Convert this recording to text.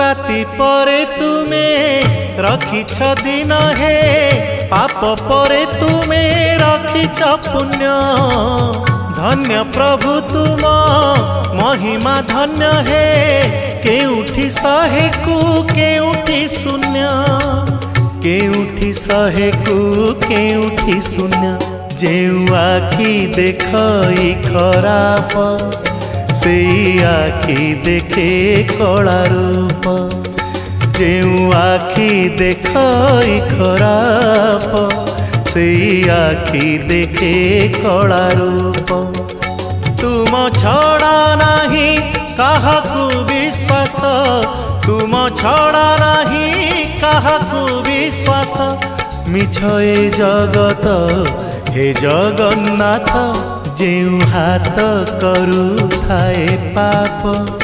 राति परे तुमे रखिछ दिन हे पाप परे तुमे रखिछ पुण्य धन्य प्रभु तुम महिमा धन्य हे केउठी शहे को केउठी शून्य केउठी शहे को केउठी शून्य जेउ आखि देखई खराप से आखि देखे कला रूप जेउ आखि देखई खराप से आखि देखे कला रूप तुम छड़ा नाही काहाकू विश्वास तुम छड़ा नाही काहाकू विश्वास मिछ ए जगत हे जगन्नाथ जेउ हाथ करू थाए पाप।